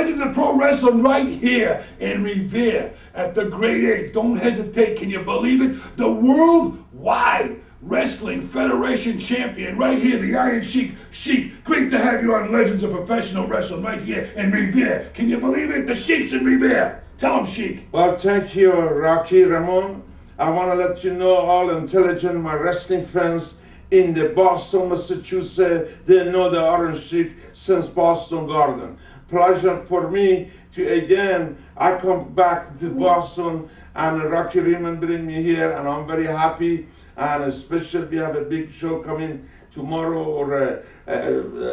legends of pro wrestling right here in Revere at the Great 8. Don't hesitate. Can you believe it? The Worldwide Wrestling Federation champion right here, the Iron Sheik. Sheik, great to have you on Legends of Professional Wrestling right here in Revere. Can you believe it? The Sheik's in Revere. Tell him, Sheik. Well, thank you, Rocky Ramon. I want to let you know, all intelligent, my wrestling fans in the Boston, Massachusetts, they know the Iron Sheik since Boston Garden. Pleasure for me to, again, I come back to Boston and Rocky Ramon bring me here, and I'm very happy. And especially we have a big show coming tomorrow, or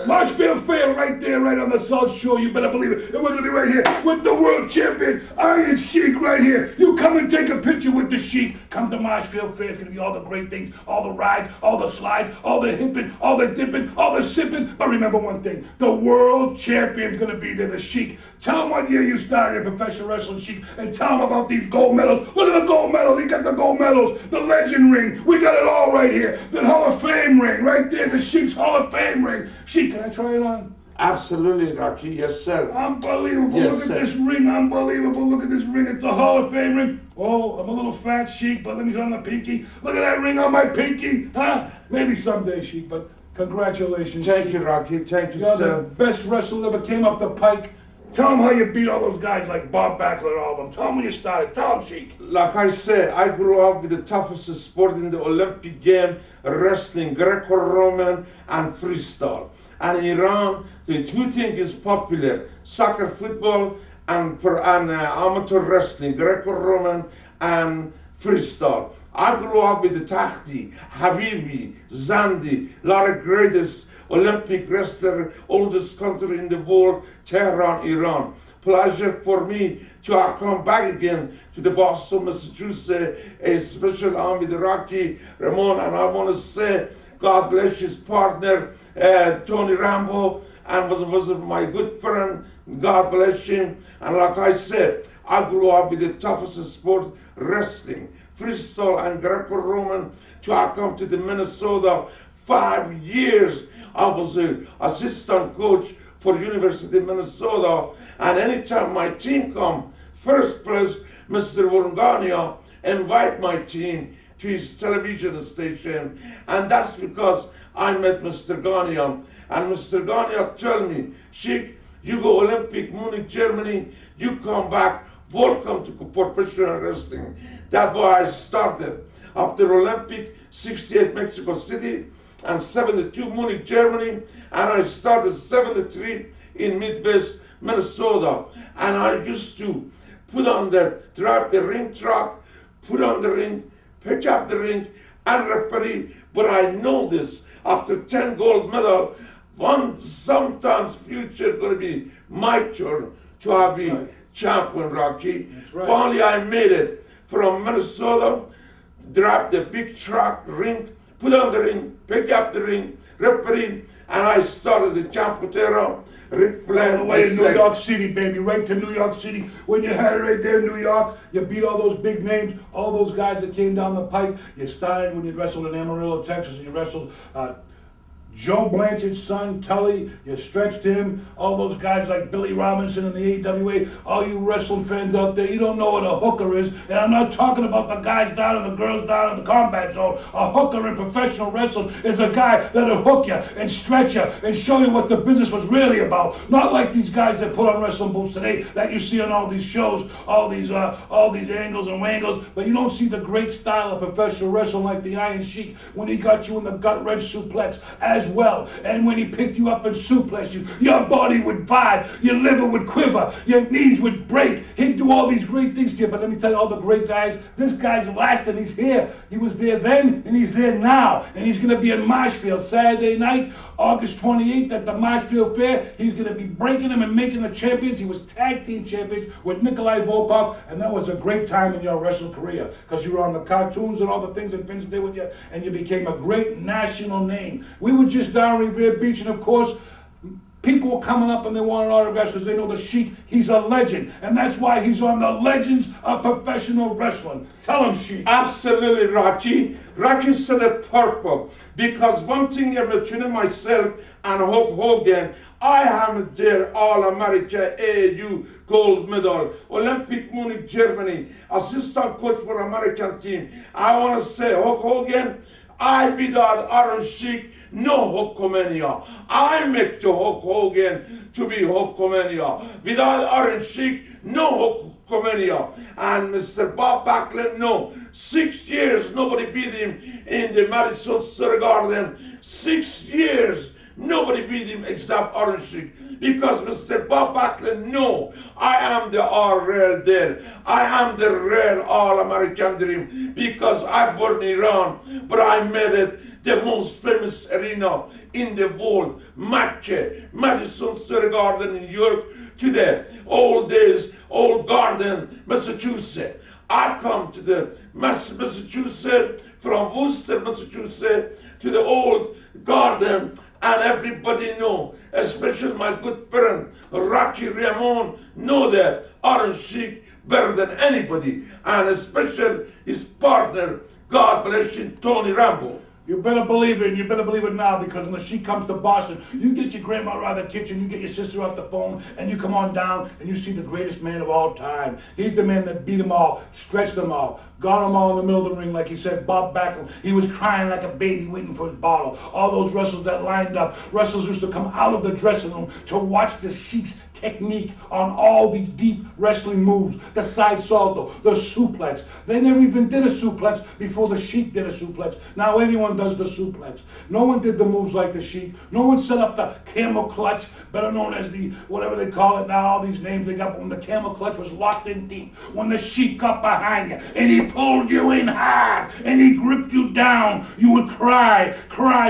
Marshfield Fair right there, right on the South Shore. You better believe it. And we're going to be right here with the world champion, Iron Sheik, right here. You come and take a picture with the Sheik. Come to Marshfield Fair. It's going to be all the great things, all the rides, all the slides, all the hipping, all the dipping, all the sipping. But remember one thing, the world champion's going to be there, the Sheik. Tell him what year you started in professional wrestling, Sheik, and tell him about these gold medals. Look at the gold medals. He got the gold medals, the legend ring. We got it all right here. The Hall of Fame ring right there, the Sheik's Hall of Fame ring. Sheik, can I try it on? Absolutely, Rocky. Yes, sir. Unbelievable. Yes, Look sir. at this ring. Unbelievable. Look at this ring. It's the Hall of Fame ring. Oh, I'm a little fat, Sheik, but let me on the pinky. Look at that ring on my pinky. Huh? Maybe someday, Sheik, but congratulations. Thank you, Rocky. Thank you, You're sir. the best wrestler ever came up the pike. Tell them how you beat all those guys like Bob Backlund and all of them. Tell them when you started. Tell them, Sheik. Like I said, I grew up with the toughest sport in the Olympic game, wrestling, Greco-Roman and freestyle. And in Iran, the two things is popular, soccer, football, and amateur wrestling, Greco-Roman and freestyle. I grew up with the Tahti, Habibi, Zandi, a lot of greatest Olympic wrestler, oldest country in the world, Tehran, Iran. Pleasure for me to come back again to the Boston, Massachusetts, a special arm with Rocky Ramon, and I want to say, God bless his partner, Tony Rambo, and was my good friend. God bless him. And like I said, I grew up with the toughest sport, wrestling, freestyle and Greco-Roman, till I come to the Minnesota 5 years. I was an assistant coach for University of Minnesota, and anytime my team come, first place, Mr. Warngania invite my team to his television station, and that's because I met Mr. Gania, and Mr. Gania tell me, Sheik, you go Olympic, Munich, Germany, you come back, welcome to professional wrestling. That's why I started. After Olympic, 68 Mexico City, and 72 Munich, Germany, and I started 73 in Midwest, Minnesota. And I used to drive the ring truck, put on the ring, pick up the ring, and referee. But I know this, after 10 gold medal, sometimes future gonna be my turn to be champion, Rocky. Right. Finally, I made it from Minnesota, drive the big truck, ring, put on the ring, pick up the ring, referee, and I started the Champotero, Ric Flair. All the way to New York City, baby, right to New York City. When you had it right there in New York, you beat all those big names, all those guys that came down the pike. You started when you wrestled in Amarillo, Texas, and you wrestled Joe Blanchard's son, Tully, you stretched him, all those guys like Billy Robinson in the AWA, all you wrestling fans out there, you don't know what a hooker is, and I'm not talking about the guys down and the girls down in the combat zone. A hooker in professional wrestling is a guy that'll hook you and stretch you and show you what the business was really about. Not like these guys that put on wrestling boots today that you see on all these shows, all these angles and wangles, but you don't see the great style of professional wrestling like the Iron Sheik when he got you in the gut-wrench suplex as well. And when he picked you up and suplexed you, your body would vibe, your liver would quiver, your knees would break. He'd do all these great things to you. But let me tell you, all the great guys, this guy's lasting. He's here. He was there then, and he's there now. And he's going to be in Marshfield Saturday night, August 28th at the Marshfield Fair. He's going to be breaking them and making the champions. He was tag team champions with Nikolai Volkov, and that was a great time in your wrestling career because you were on the cartoons and all the things that Vince did with you, and you became a great national name. We were just down Revere Beach, and of course, people were coming up and they wanted autographs because they know the Sheik, he's a legend. And that's why he's on the Legends of Professional Wrestling. Tell him, Sheik. Absolutely, Rocky. Rocky said it purple. Because one thing between myself and Hulk Hogan, I am there All-America AU gold medal, Olympic Munich, Germany, assistant coach for American team. I want to say, Hulk Hogan, I beat out Iron Sheik, no Hulkamania. I make the Hulk Hogan to be Hulkamania. Without Iron Sheik, no Hulkamania. And Mr. Bob Backlund, no. 6 years nobody beat him in the Madison Square Garden. 6 years nobody beat him except Iron Sheik. Because Mr. Bob Backlund, no, I am the all real deal. I am the real all-American dream. Because I born in Iran, but I made it the most famous arena in the world. Madison Square Garden in New York today. Old days, old garden, Massachusetts. I come to the Massachusetts, from Worcester, Massachusetts, to the old garden, and everybody know, especially my good friend, Rocky Ramon, know that Iron Sheik better than anybody, and especially his partner, God bless him, Tony Rambo. You better believe it, and you better believe it now, because when she comes to Boston, you get your grandma out of the kitchen, you get your sister off the phone, and you come on down, and you see the greatest man of all time. He's the man that beat them all, stretched them all, got them all in the middle of the ring, like he said, Bob Backlund. He was crying like a baby waiting for his bottle. All those wrestlers that lined up, wrestlers used to come out of the dressing room to watch the Sheik's technique on all the deep wrestling moves, the side salto, the suplex. They never even did a suplex before the Sheik did a suplex. Now everyone does the suplex. No one did the moves like the Sheik. No one set up the camel clutch, better known as the, whatever they call it now, all these names they got, when the camel clutch was locked in deep. When the Sheik got behind you and he pulled you in hard and he gripped you down, you would cry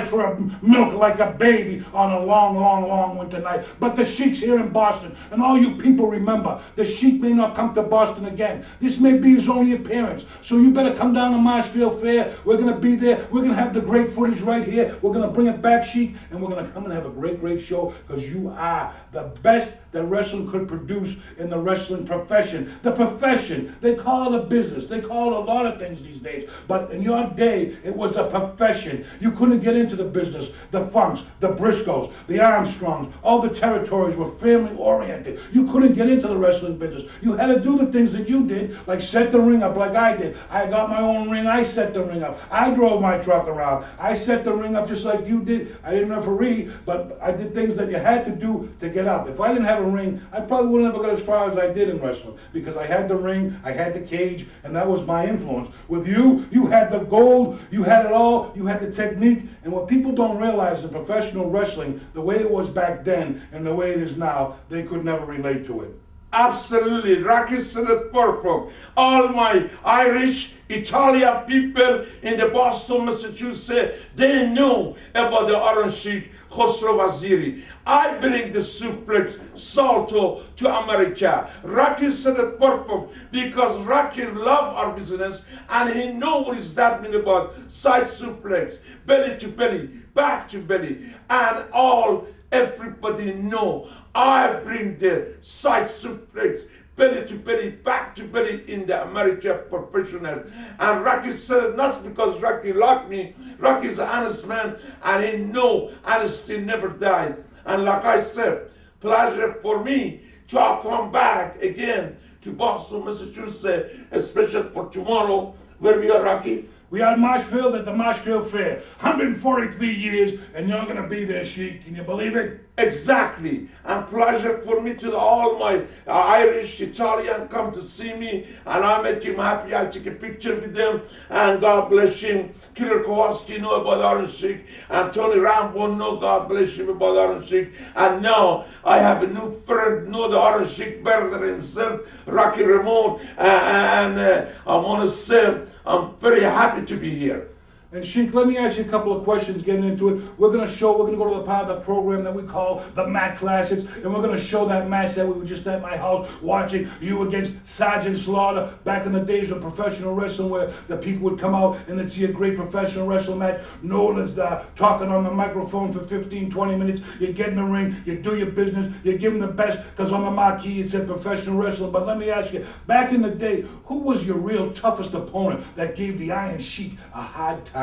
for a milk like a baby on a long winter night. But the Sheik's here in Boston, and all you people remember, the Sheik may not come to Boston again. This may be his only appearance. So you better come down to Marshfield Fair. We're going to be there. We're going to have the great footage right here. We're going to bring it back, Sheik, and we're going to come and have a great show, because you are the best that wrestling could produce in the wrestling profession. The profession, they call it a business. They call it a lot of things these days. But in your day, it was a profession. You couldn't get into the business. The Funks, the Briscoes, the Armstrongs, all the territories were family oriented. You couldn't get into the wrestling business. You had to do the things that you did, like set the ring up like I did. I got my own ring. I set the ring up. I drove my truck around. I set the ring up just like you did. I didn't referee, but I did things that you had to do to get up. If I didn't have a ring, I probably wouldn't have got as far as I did in wrestling, because I had the ring, I had the cage, and that was my influence. With you, you had the gold, you had it all, you had the technique, and what people don't realize in professional wrestling, the way it was back then and the way it is now, they could never relate to it. Absolutely, Rocky said it perfect. All my Irish, Italian people in the Boston, Massachusetts, they know about the Iron Sheik, Khosrow Vaziri. I bring the suplex salto to America. Rocky said it perfect, because Rocky love our business, and he knows what is that mean about side suplex, belly to belly, back to belly, and all everybody know. I bring the side suplex, belly to belly, back to belly in the American professional. And Rocky said it not because Rocky liked me. Rocky's an honest man, and he know honesty never died. And like I said, pleasure for me to come back again to Boston, Massachusetts, especially for tomorrow, where we are, Rocky. We are in Marshfield at the Marshfield Fair. 143 years, and you're going to be there, Sheik. Can you believe it? Exactly. And pleasure for me to all my Irish, Italian come to see me, and I make him happy. I take a picture with them, and God bless him. Killer Kowalski know about Iron Sheik, and Tony Rambo know, God bless him, about Iron Sheik. And now I have a new friend, know the Iron Sheik better than himself, Rocky Ramon, and I want to say I'm very happy to be here. And Sheik, let me ask you a couple of questions getting into it. We're going to go to the part of the program that we call the Mat Classics, and we're going to show that match that we were just at my house watching, you against Sergeant Slaughter, back in the days of professional wrestling, where the people would come out and they'd see a great professional wrestling match, known as talking on the microphone for 15, 20 minutes. You get in the ring, you do your business, you give them the best, because on the marquee it said professional wrestling. But let me ask you, back in the day, who was your real toughest opponent that gave the Iron Sheik a hard time?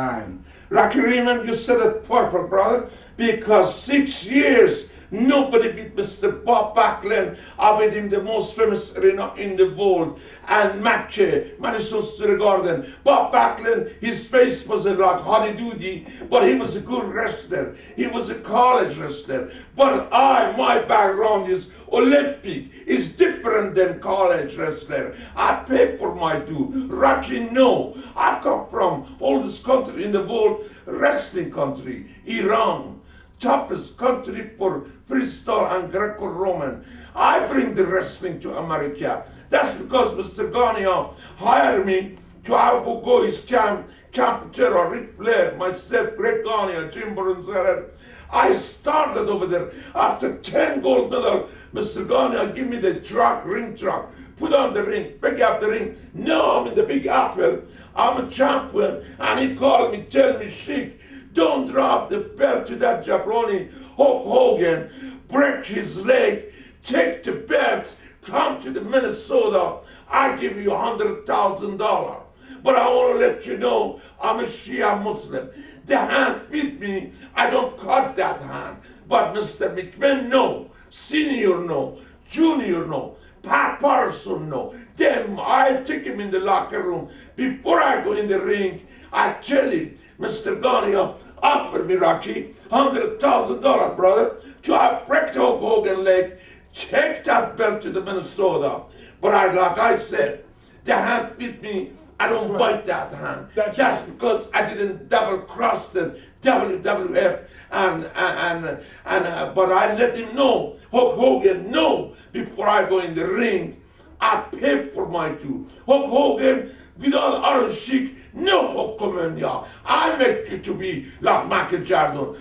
Rocky Raymond, you said it perfect, brother, because 6 years Nobody beat Mr. Bob Backlund. I made him the most famous arena in the world. And Madison Square Garden. Bob Backlund, his face was like Honey Doody, but he was a good wrestler. He was a college wrestler. But my background is Olympic. It's different than college wrestler. I pay for my due. Rocky, no. I come from oldest country in the world, wrestling country, Iran. Toughest country for freestyle and Greco-Roman. I bring the wrestling to America. That's because Mr. Gania hired me to go his camp terror, Ric Flair, myself, Greg Gania, Jim Brunzeller. I started over there. After 10 gold medals, Mr. Gania give me the ring truck, put on the ring, pick up the ring. Now I'm in the Big Apple. I'm a champion. And he called me, tell me, Sheik, don't drop the belt to that jabroni Hulk Hogan, break his leg, take the belt, come to the Minnesota, I give you $100,000. But I want to let you know, I'm a Shia Muslim. The hand fit me, I don't cut that hand. But Mr. McMahon, no. Senior, no. Junior, no. Pat Patterson, no. Them, I take him in the locker room. Before I go in the ring, I tell him, Mr. Gania, offer me, Rocky, $100,000, brother. So I break the Hulk Hogan leg, take that belt to the Minnesota. But like I said, the hand fit me. I don't bite that hand. That's because I didn't double cross the WWF but I let him know, Hulk Hogan, no, before I go in the ring, I pay for my due. Hulk Hogan, without Iron Sheik, no Hulk Hogan, yeah. I make you to be like Michael Jordan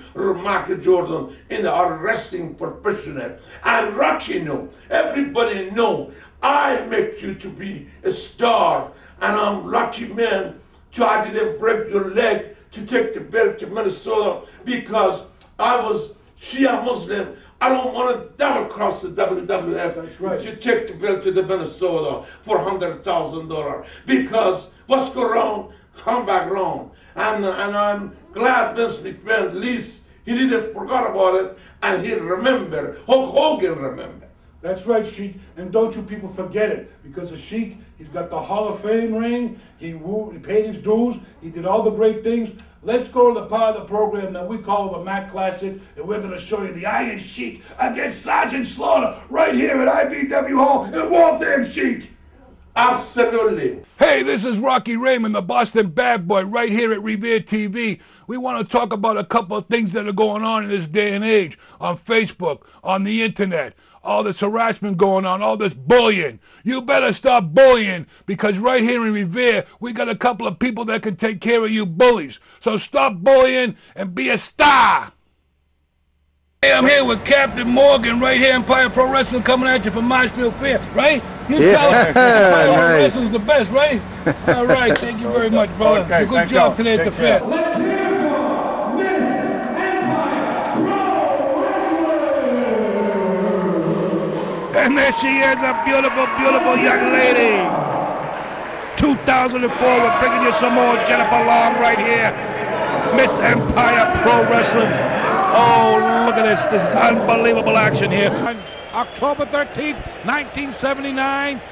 in the wrestling professional. And Rocky, no, everybody know, I make you to be a star. And I'm lucky man, so I didn't break your leg to take the belt to Minnesota because I was Shia Muslim. I don't want to double cross the WWF to take the belt to the Minnesota for $100,000 because what's go wrong, come back wrong. And I'm glad Vince McMahon, at least he didn't forget about it and he remembered, Hulk Hogan remembered. That's right, Sheik, and don't you people forget it, because the Sheik, he's got the Hall of Fame ring, he paid his dues, he did all the great things. Let's go to the part of the program that we call the Mac Classic, and we're going to show you the Iron Sheik against Sergeant Slaughter right here at IBW Hall in Waltham, Sheik. Absolutely. Hey, this is Rocky Raymond, the Boston Bad Boy, right here at Revere TV. We want to talk about a couple of things that are going on in this day and age, on Facebook, on the internet, all this harassment going on, all this bullying. You better stop bullying, because right here in Revere, we got a couple of people that can take care of you bullies. So stop bullying and be a star. Hey, I'm here with Captain Morgan, right here, Empire Pro Wrestling, coming at you from Marshfield Fair, right? You tell him Empire Pro Wrestling's the best, right? All right, thank you very much, brother. Okay, good job today at the fair. Let's hear for Miss Empire Pro Wrestling! And there she is, a beautiful, beautiful young lady. 2004, we're bringing you some more Jennifer Long right here. Miss Empire Pro Wrestling. Oh, look at this. This is unbelievable action here. On October 13th, 1979.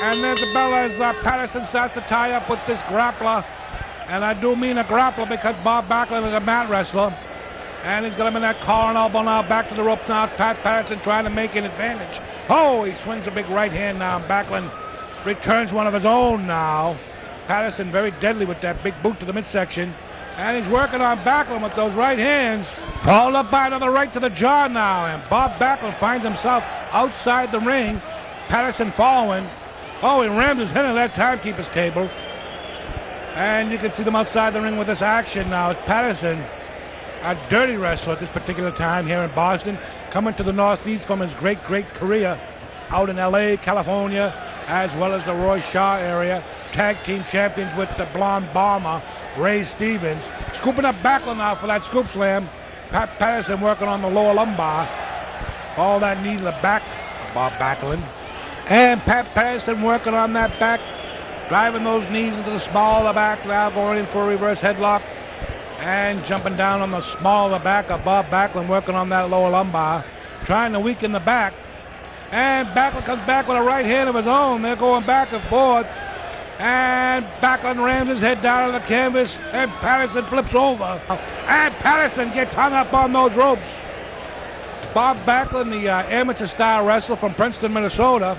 And there's the bell as Patterson starts to tie up with this grappler. And I do mean a grappler because Bob Backlund is a mat wrestler. And he's got him in that collar and elbow now. Back to the rope now. Pat Patterson trying to make an advantage. Oh, he swings a big right hand now. Backlund returns one of his own now. Patterson very deadly with that big boot to the midsection. And he's working on Backlund with those right hands. Followed up by another right to the jaw now. And Bob Backlund finds himself outside the ring. Patterson following. Oh, he rammed his head on that timekeeper's table. And you can see them outside the ring with this action now. It's Patterson, a dirty wrestler at this particular time here in Boston, coming to the Northeast from his great career out in LA, California, as well as the Roy Shaw area. Tag team champions with the blonde bomber, Ray Stevens. Scooping up Backlund now for that scoop slam. Pat Patterson working on the lower lumbar. All that knee to the back of Bob Backlund. And Pat Patterson working on that back, driving those knees into the small of the back now, going in for a reverse headlock. And jumping down on the small of the back of Bob Backlund, working on that lower lumbar, trying to weaken the back. And Backlund comes back with a right hand of his own. They're going back and forth. And Backlund rams his head down on the canvas, and Patterson flips over. And Patterson gets hung up on those ropes. Bob Backlund, the amateur-style wrestler from Princeton, Minnesota,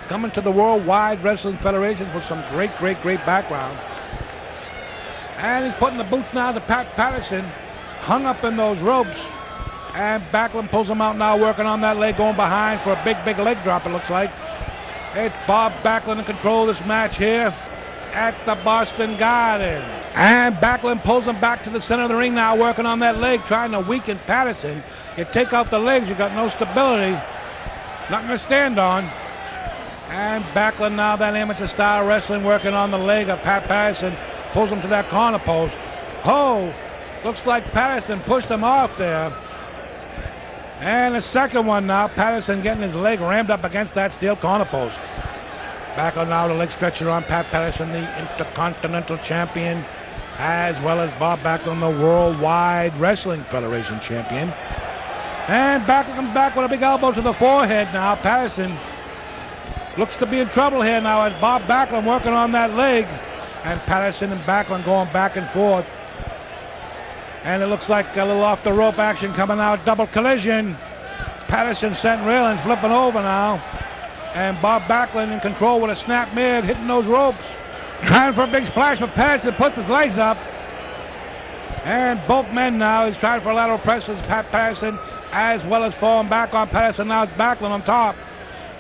coming to the Worldwide Wrestling Federation with some great background. And he's putting the boots now to Patterson, hung up in those ropes. And Backlund pulls him out now, working on that leg, going behind for a big leg drop, it looks like. It's Bob Backlund in control of this match here at the Boston Garden. And Backlund pulls him back to the center of the ring now, working on that leg, trying to weaken Patterson. You take out the legs, you got no stability, nothing to stand on. And Backlund now, that amateur-style wrestling, working on the leg of Patterson, pulls him to that corner post. Oh, looks like Patterson pushed him off there. And the second one now, Patterson getting his leg rammed up against that steel corner post. Backlund now, the leg stretcher on Patterson, the Intercontinental Champion, as well as Bob Backlund, the Worldwide Wrestling Federation Champion. And Backlund comes back with a big elbow to the forehead now. Patterson looks to be in trouble here now as Bob Backlund working on that leg. And Patterson and Backlund going back and forth. And it looks like a little off the rope action coming out. Double collision. Patterson sent railing, flipping over now. And Bob Backlund in control with a snap mid, hitting those ropes. Trying for a big splash, but Patterson puts his legs up. And both men now, he's trying for lateral presses. Patterson, as well as falling back on Patterson. Now it's Backlund on top.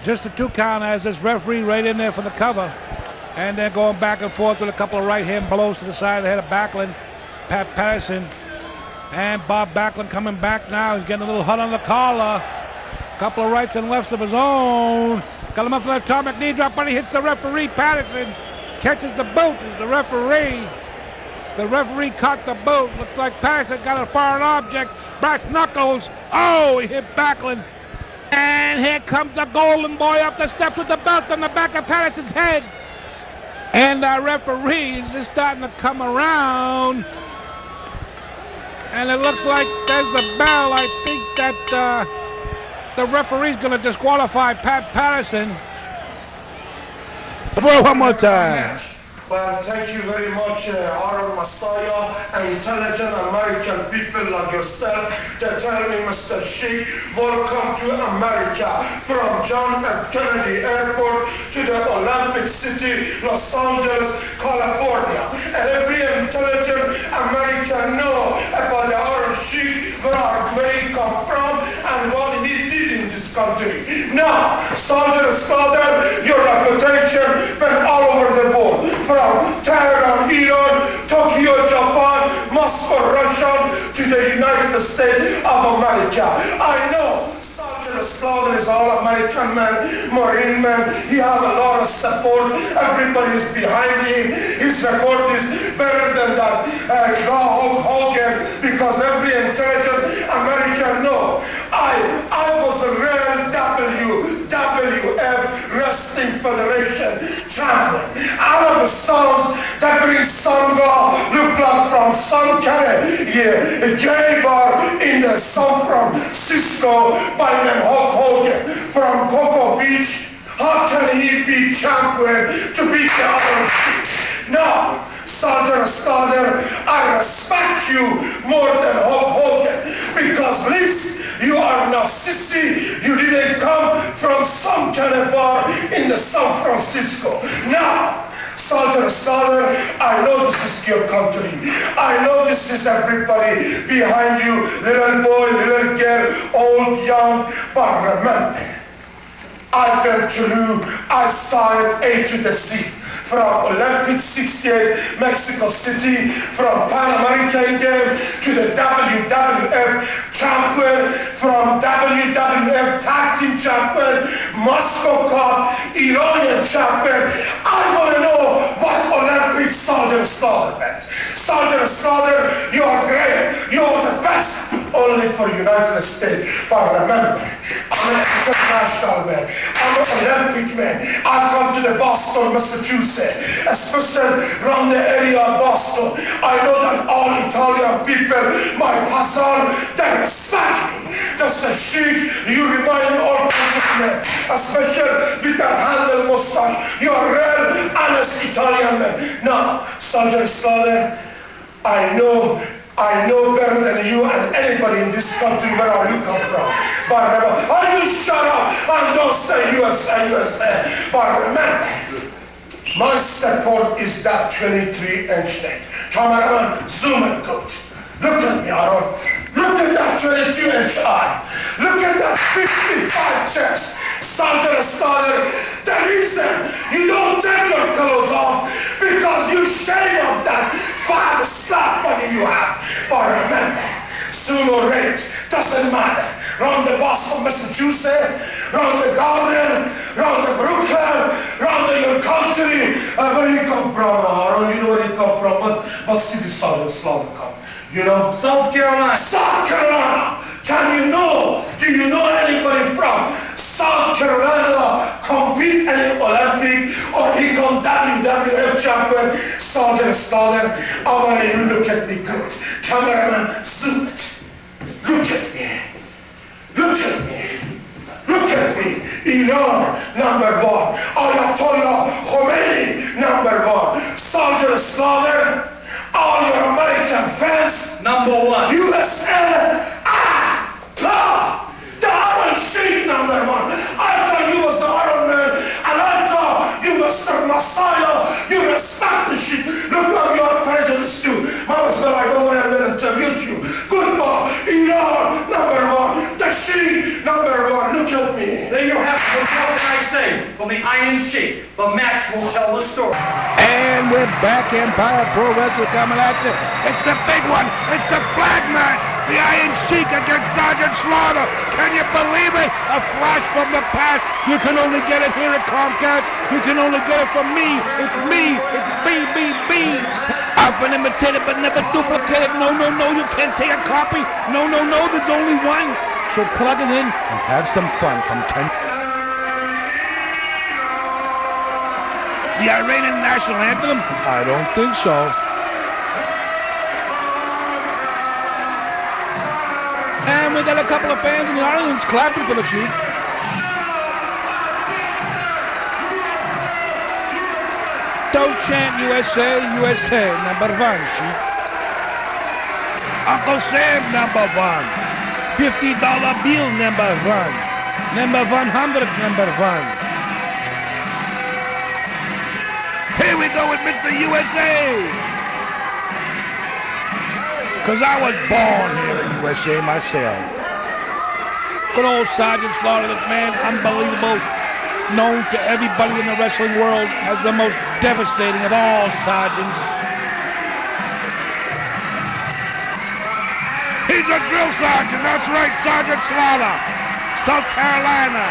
Just a 2 count as this referee right in there for the cover. And they're going back and forth with a couple of right hand blows to the side of the head of Backlund. Patterson. And Bob Backlund coming back now. He's getting a little hot on the collar. A couple of rights and lefts of his own. Got him up for that atomic knee drop, but he hits the referee. Patterson catches the boot as the referee. The referee caught the boot. Looks like Patterson got a foreign object. Brass knuckles. Oh, he hit Backlund. And here comes the golden boy up the steps with the belt on the back of Patterson's head. And our referee is just starting to come around. And it looks like there's the bell. I think that the referee's going to disqualify Patterson. One more time. Well, thank you very much, Honorable Messiah, and intelligent American people like yourself that tell me, Mr. Sheik, welcome to America from John F. Kennedy Airport to the Olympic City, Los Angeles, California. And every intelligent American know about the Arab Sheik, where he come from, and what he did in this country. Now, Slaughter, your reputation went all over the world. From Tehran, Iran, Tokyo, Japan, Moscow, Russia, to the United States of America. I know Slaughter is all-American man, Marine man. He has a lot of support. Everybody is behind him. His record is better than that Hulk Hogan, because every intelligent American know I was a real WWF Wrestling Federation champion. Out of the songs that bring Sangha, look like from San California, a gay bar in the San Francisco by name Hulk Hogan from Cocoa Beach. How can he be champion to beat the other Sheik? Now, Slaughter, I respect you more than Hulk Hogan, because at least you are not sissy. You didn't come from some kind of bar in the San Francisco. Now, Slaughter, I know this is your country. I know this is everybody behind you, little boy, little girl, old, young, but remember, I've been to you, I saw it A to the Z. From Olympic 68, Mexico City, from Pan American Game to the WWF champion, from WWF Tag Team champion, Moscow Cup, Iranian champion. I want to know what Olympic Slaughter meant. Slaughter, you are great. You are the best. only for United States. But remember, I'm an international man. I'm an Olympic man. I come to the Boston, Massachusetts, especially around the area of Boston. I know that all Italian people, my cousin, they respect me. That's the Sheik. You remind me all countrymen, especially with that handle mustache. You're a real, honest Italian man. Now, Sergeant Slaughter, I know better than you and anybody in this country where you come from. But remember, you shut up and don't say USA, USA. But remember, my support is that 23-inch neck. Cameraman, zoom it good. Look at me, Aaron. Look at that 22-inch eye. Look at that 55 chest. Sergeant Slaughter, the reason you don't take your clothes off because you shame of that fat slap body you have. But remember, sooner or later, doesn't matter. Round the Boston, Massachusetts, round the Garden, round the Brooklyn, round your country. Where you come from, Aaron? You know where you come from. What city Sergeant Slaughter come? You know? South Carolina. South Carolina! Do you know anybody from South Carolina compete in an Olympic or he come WWF champion? Sergeant Slaughter, I want you to look at me good. Cameraman, zoom it. Look at me. Look at me. Look at me. Iran, #1. Ayatollah Khomeini, #1. Sergeant Slaughter, all your American fans, #1. USA, tough. The Iron Sheik, #1. I thought you was the Iron Man, and I thought you was the Messiah. You respect the Sheik. Look how you're prejudiced too. Mama said I don't want to interview you. Goodbye, Iran, #1. The Sheik, #1. Look at me. There you have it. What can I say? From the Iron Sheik, the match will tell the story. And we're back, Empire Pro Wrestling coming at you. It's the big one. It's the flag match. The Iron Sheik against Sergeant Slaughter. Can you believe it? A flash from the past. You can only get it here at Comcast. You can only get it from me. It's me. It's BBB. Often imitated but never duplicated. No, no, no. You can't take a copy. No, no, no. There's only one. So plug it in and have some fun from 10. The Iranian national anthem? I don't think so. And we got a couple of fans in the audience clapping for the Sheik. Don't chant USA, USA, #1, Sheik. Uncle Sam, #1. $50 bill, #1. #100, #1. Here we go with Mr. USA. Because I was born here in USA myself. Good old Sergeant Slaughter, this man, unbelievable. Known to everybody in the wrestling world as the most devastating of all sergeants. He's a drill sergeant, that's right, Sergeant Slaughter. South Carolina.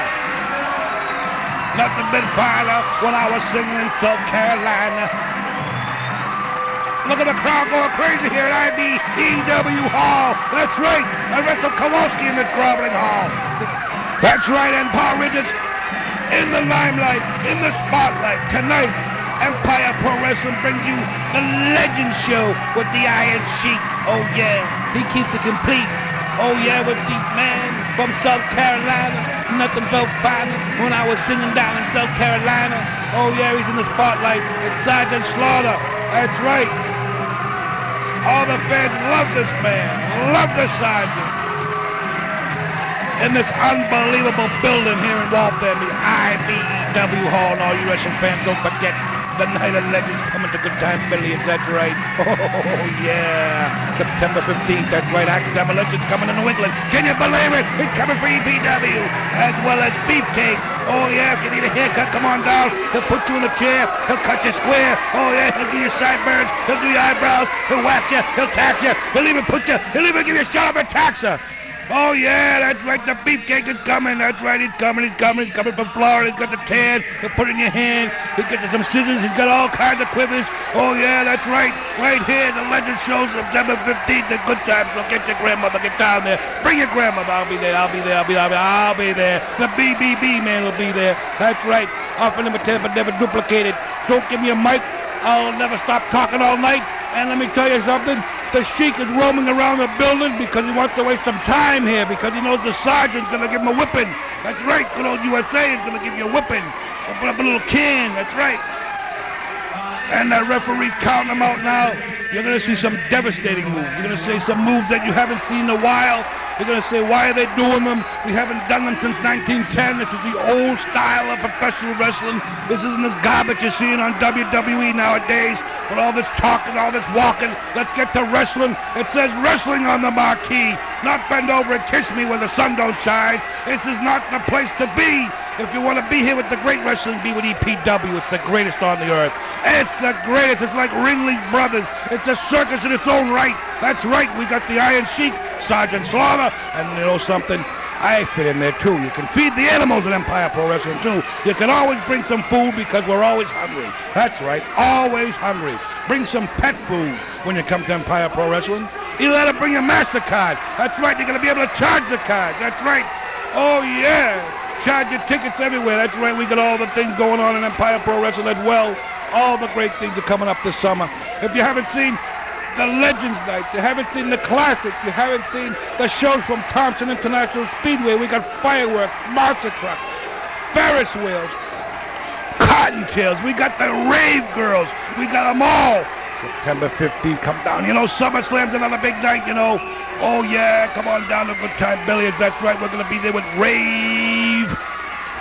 Nothing been farther when I was singing in South Carolina. Look at the crowd going crazy here at IBEW Hall. That's right, I wrestled Kowalski in this groveling hall. That's right, and Paul Ridges in the limelight, in the spotlight. Tonight, Empire Pro Wrestling brings you the Legend Show with the Iron Sheik. Oh yeah, he keeps it complete. Oh yeah, with the man from South Carolina. Nothing felt finer when I was singing down in South Carolina. Oh yeah, he's in the spotlight. It's Sergeant Slaughter. That's right. All the fans love this man, love the sergeant. In this unbelievable building here in Waltham, the IBEW Hall, and all you wrestling fans, don't forget the Night of Legends coming to Good Time Billy, is that right? Oh yeah, September 15th, that's right, Act Demolition's coming to New England. Can you believe it? It's coming for EBW, as well as Beefcake. Oh yeah, if you need a haircut, come on down. He'll put you in a chair, he'll cut you square. Oh yeah, he'll do your sideburns, he'll do your eyebrows, he'll wax you, he'll tax you, he'll even give you a shot of a taxer. Oh yeah, that's right, the beefcake is coming. That's right, he's coming from Florida. He's got the tan, he'll put it in your hand. He's got some scissors, he's got all kinds of quivers. Oh yeah, that's right here, the legend shows September 15th, a good time. So get your grandmother, get down there. Bring your grandmother, I'll be there. The BBB man will be there. That's right, often imitated but never duplicated. Don't give me a mic, I'll never stop talking all night. And let me tell you something, the Sheik is roaming around the building because he wants to waste some time here, because he knows the sergeant's going to give him a whipping. That's right, good old USA is going to give you a whipping. Open up a little can, that's right. And the referee counting them out now. You're going to see some devastating moves. You're going to see some moves that you haven't seen in a while. You're going to say, why are they doing them? We haven't done them since 1910. This is the old style of professional wrestling. This isn't this garbage you're seeing on WWE nowadays with all this talking, all this walking. Let's get to wrestling. It says wrestling on the marquee, not bend over and kiss me where the sun don't shine. This is not the place to be. If you want to be here with the great wrestling, be with EPW. It's the greatest on the earth. It's the greatest. It's like Ringling Brothers. It's a circus in its own right. That's right. We got the Iron Sheik, Sergeant Slaughter, and you know something? I fit in there too. You can feed the animals at Empire Pro Wrestling too. You can always bring some food because we're always hungry. That's right. Always hungry. Bring some pet food when you come to Empire Pro Wrestling. You gotta bring your MasterCard. That's right. You're gonna be able to charge the card. That's right. Oh yeah. Charge your tickets everywhere. That's right. We got all the things going on in Empire Pro Wrestling as well. All the great things are coming up this summer. If you haven't seen the Legends Nights, you haven't seen the Classics, you haven't seen the shows from Thompson International Speedway, we got fireworks, monster trucks, Ferris wheels, cottontails, we got the rave girls, we got them all. September 15th, come down. You know, SummerSlam's another big night, you know. Oh yeah, come on down to Good Time Billiards. That's right, we're going to be there with Rave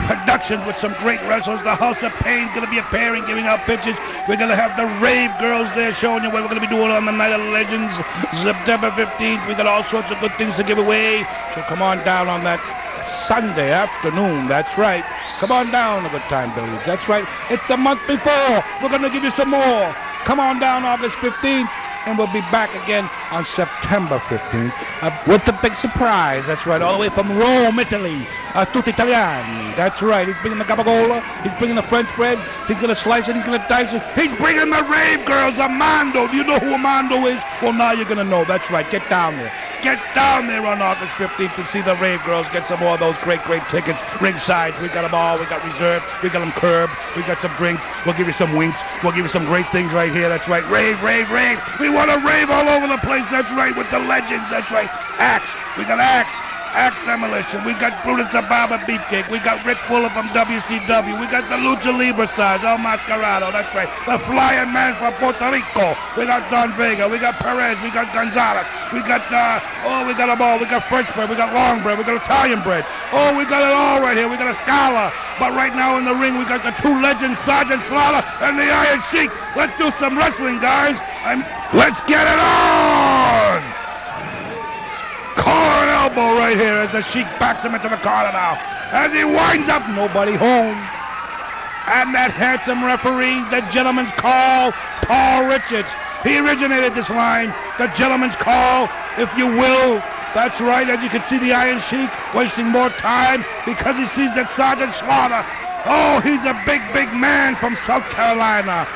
Productions with some great wrestlers. The House of Pain's going to be appearing, giving out pictures. We're going to have the Rave Girls there showing you what we're going to be doing on the Night of Legends, September 15th. We got all sorts of good things to give away. So come on down on that Sunday afternoon. That's right. Come on down to Good Time Billiards. That's right. It's the month before. We're going to give you some more. Come on down August 15th. And we'll be back again on September 15th with the big surprise. That's right, all the way from Rome, Italy, tutti italiani. That's right, he's bringing the gabagola, he's bringing the French bread, he's going to slice it, he's going to dice it. He's bringing the rave girls, Armando. Do you know who Armando is? Well, now you're going to know. That's right, get down there. Get down there on August 15th to see the Rave Girls. Get some more of those great tickets. Ringside, we got them all. We got reserved. We got them curbed. We got some drinks. We'll give you some winks. We'll give you some great things right here. That's right. Rave, rave, rave. We want to rave all over the place. That's right. With the legends. That's right. Axe. We got Axe. Axe Demolition. We got Brutus the Barber Beefcake. We got Rick Fuller from WCW. We got the Lucha Libre stars, El Mascarado. That's right. The Flying Man from Puerto Rico. We got Don Vega. We got Perez. We got Gonzalez. We got, we got them all. We got French bread. We got long bread. We got Italian bread. Oh, we got it all right here. We got a Scala. But right now in the ring, we got the two legends, Sergeant Slaughter and the Iron Sheik. Let's do some wrestling, guys. Let's get it on! Collar and elbow right here as the Sheik backs him into the corner now. As he winds up, nobody home. And that handsome referee, the gentleman's call, Paul Richards. He originated this line, the gentleman's call, if you will. That's right, as you can see the Iron Sheik wasting more time because he sees that Sergeant Slaughter. Oh, he's a big man from South Carolina.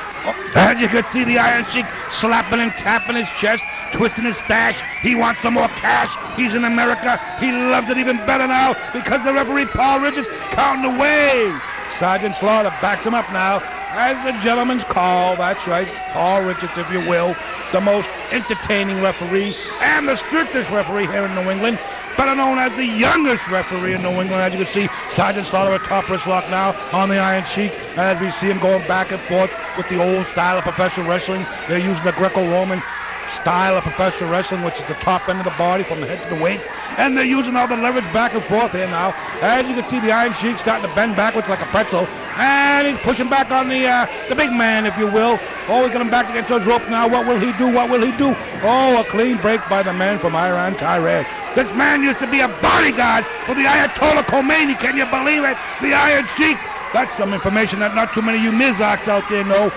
As you can see the Iron Sheik slapping and tapping his chest, twisting his stash. He wants some more cash. He's in America. He loves it even better now because the referee, Paul Richards, counting away. Sergeant Slaughter backs him up now as the gentleman's call. That's right, Paul Richards, if you will, the most entertaining referee and the strictest referee here in New England, better known as the youngest referee in New England. As you can see, Sergeant Slaughter at top wrist lock now on the Iron Sheik as we see him going back and forth with the old style of professional wrestling. They're using the Greco-Roman style of professional wrestling, which is the top end of the body from the head to the waist, and they're using all the leverage back and forth here now. As you can see, the Iron Sheik starting to bend backwards like a pretzel, and he's pushing back on the big man, if you will. Oh, he's getting back against those ropes now. What will he do? What will he do? Oh, a clean break by the man from Iran, Tyrell. This man used to be a bodyguard for the Ayatollah Khomeini. Can you believe it? The Iron Sheik. That's some information that not too many of you Mizaks out there know.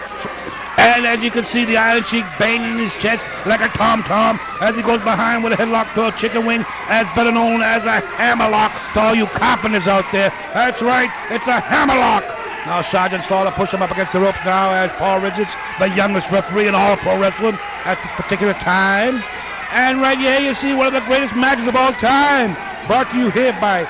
And as you can see, the Iron Sheik banging his chest like a tom-tom as he goes behind with a headlock to a chicken wing, as better known as a hammerlock to all you carpenters out there. That's right, it's a hammerlock. Now Sergeant Slaughter pushed him up against the ropes now as Paul Richards, the youngest referee in all pro wrestling at this particular time. And right here you see one of the greatest matches of all time, brought to you here by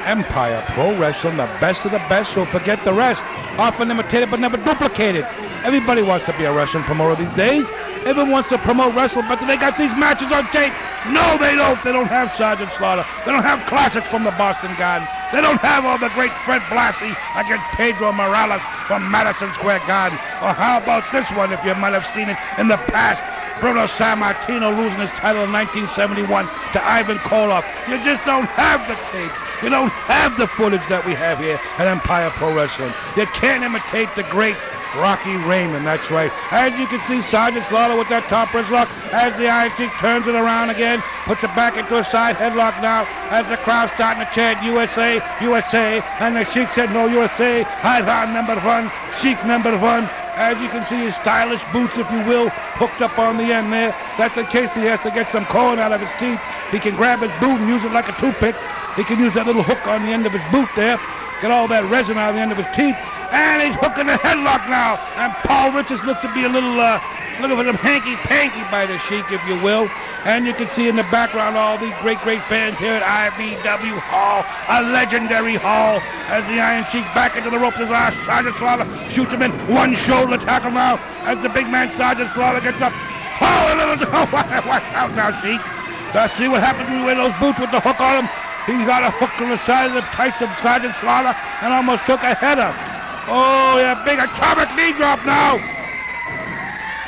Empire Pro Wrestling, the best of the best, so forget the rest. Often imitated but never duplicated. Everybody wants to be a wrestling promoter these days. Everyone wants to promote wrestling, but they got these matches on tape. No, they don't. They don't have Sergeant Slaughter. They don't have classics from the Boston Garden. They don't have all the great Fred Blassie against Pedro Morales from Madison Square Garden. Or how about this one, if you might have seen it in the past? Bruno Sammartino losing his title in 1971 to Ivan Koloff. You just don't have the tapes. You don't have the footage that we have here at Empire Pro Wrestling. You can't imitate the great Rocky Raymond, that's right. As you can see, Sergeant Slaughter with that top wrist lock as the Iron Sheik turns it around again, puts it back into a side headlock now as the crowd's starting to chant USA, USA, and the Sheik said no USA, Iran number one, Sheik number one. As you can see, his stylish boots, if you will, hooked up on the end there. That's in case he has to get some corn out of his teeth. He can grab his boot and use it like a toothpick. He can use that little hook on the end of his boot there, get all that resin out of the end of his teeth. And he's hooking the headlock now. And Paul Richards looks to be a little, looking for some hanky-panky by the Sheik, if you will. And you can see in the background all these great fans here at IBW Hall, a legendary hall, as the Iron Sheik back into the ropes as Sergeant Slaughter shoots him in one shoulder tackle now as the big man Sergeant Slaughter gets up. Oh, a little, watch out now, Sheik. See what happens when you wear those boots with the hook on them? He's got a hook on the side of the tights of Sergeant Slaughter and almost took a header. Oh, yeah, big atomic knee drop now.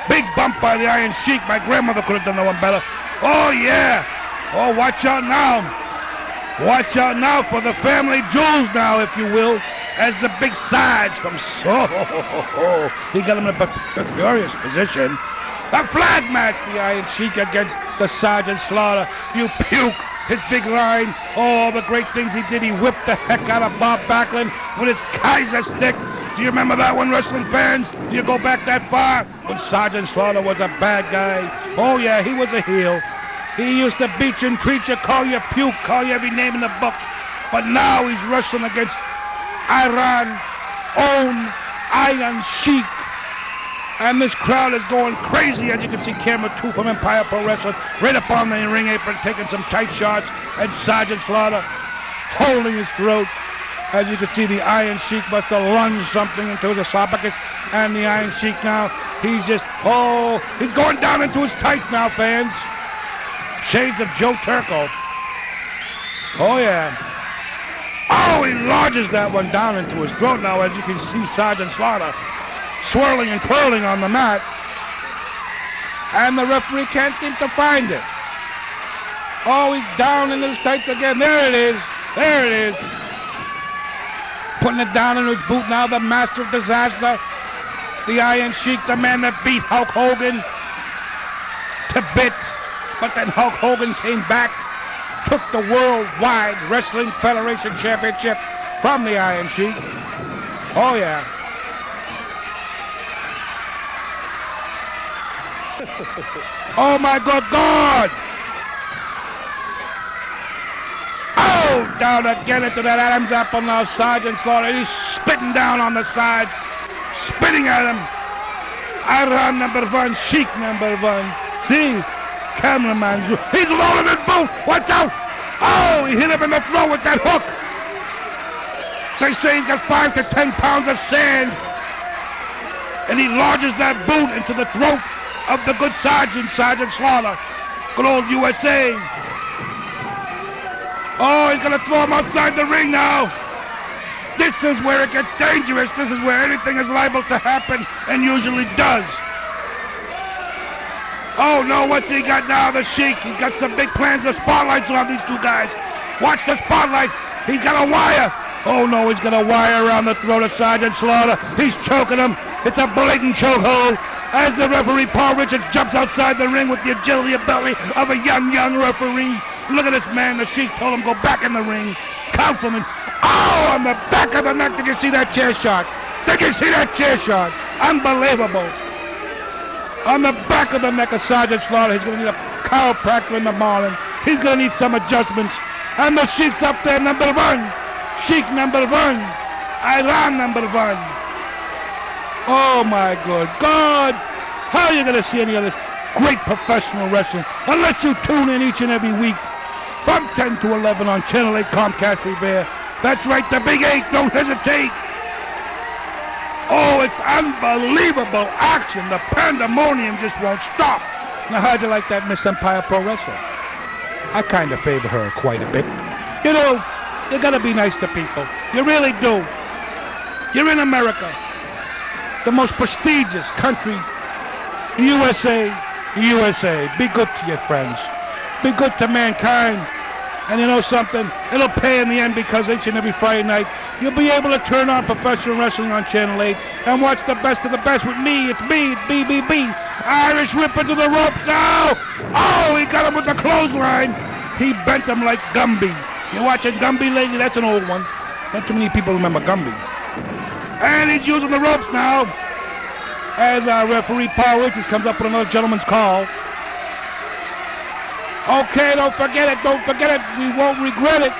Big bump by the Iron Sheik. My grandmother could have done that one better. Oh, yeah. Oh, watch out now. Watch out now for the family jewels now, if you will, as the big Sarge from he got him in a precarious position. A flag match, the Iron Sheik against the Sergeant Slaughter. You puke. His big line, all the great things he did. He whipped the heck out of Bob Backlund with his Kaiser stick. Do you remember that one, wrestling fans? Do you go back that far? When Sergeant Slaughter was a bad guy. Oh yeah, he was a heel. He used to beat you and treat you, call you puke, call you every name in the book. But now he's wrestling against Iran's own Iron Sheik. And this crowd is going crazy, as you can see camera 2 from Empire Pro Wrestling, right up on the ring apron, taking some tight shots, and Sergeant Slaughter holding his throat. As you can see, the Iron Sheik must have lunged something into his esophagus, and the Iron Sheik now, he's just, oh, he's going down into his tights now, fans. Shades of Joe Turco. Oh, yeah. Oh, he lodges that one down into his throat now, as you can see Sergeant Slaughter swirling and twirling on the mat, and the referee can't seem to find it. Oh, he's down in his tights again. There it is. There it is. Putting it down in his boot now, the master of disaster, the Iron Sheik, the man that beat Hulk Hogan to bits. But then Hulk Hogan came back, took the Worldwide Wrestling Federation Championship from the Iron Sheik. Oh, yeah. Oh my good God! Oh, down again into that Adam's apple now, Sergeant Slaughter. He's spitting down on the side, spitting at him. Iran number one, Sheik number one. See? Cameraman, he's rolling his boot. Watch out! Oh, he hit him in the throat with that hook. They say he's got 5 to 10 pounds of sand. And he lodges that boot into the throat of the good Sergeant Slaughter. Good old USA. Oh, he's gonna throw him outside the ring now. This is where it gets dangerous. This is where anything is liable to happen, and usually does. Oh no, what's he got now, the Sheik? He's got some big plans. The spotlight's on these two guys. Watch the spotlight. He's got a wire. Oh no, he's got a wire around the throat of Sergeant Slaughter. He's choking him. It's a blatant chokehold. As the referee, Paul Richards, jumps outside the ring with the agility ability of a young referee. Look at this man. The Sheik told him go back in the ring. Count from him. Oh, on the back of the neck. Did you see that chair shot? Did you see that chair shot? Unbelievable. On the back of the neck of Sergeant Slaughter. He's going to need a chiropractor in the morning. He's going to need some adjustments. And the Sheik's up there, number one. Sheik number one. Iran number one. Oh my good God. How are you going to see any of this great professional wrestling unless you tune in each and every week from 10 to 11 on Channel 8 Comcast Revere. That's right, the Big 8, don't hesitate. Oh, it's unbelievable action. The pandemonium just won't stop. Now, how'd you like that Miss Empire Pro Wrestler? I kind of favor her quite a bit. You know, you gotta be nice to people. You really do. You're in America, the most prestigious country, USA. Be good to your friends. Be good to mankind. And you know something? It'll pay in the end, because each and every Friday night, you'll be able to turn on professional wrestling on Channel 8 and watch the best of the best with me. It's me, it's BBB. Irish Ripper to the ropes now. Oh, he got him with the clothesline. He bent him like Gumby. You watching Gumby lately? That's an old one. Not too many people remember Gumby. And he's using the ropes now as our referee Paul Richards comes up with another gentleman's call. Okay, don't forget it, we won't regret it.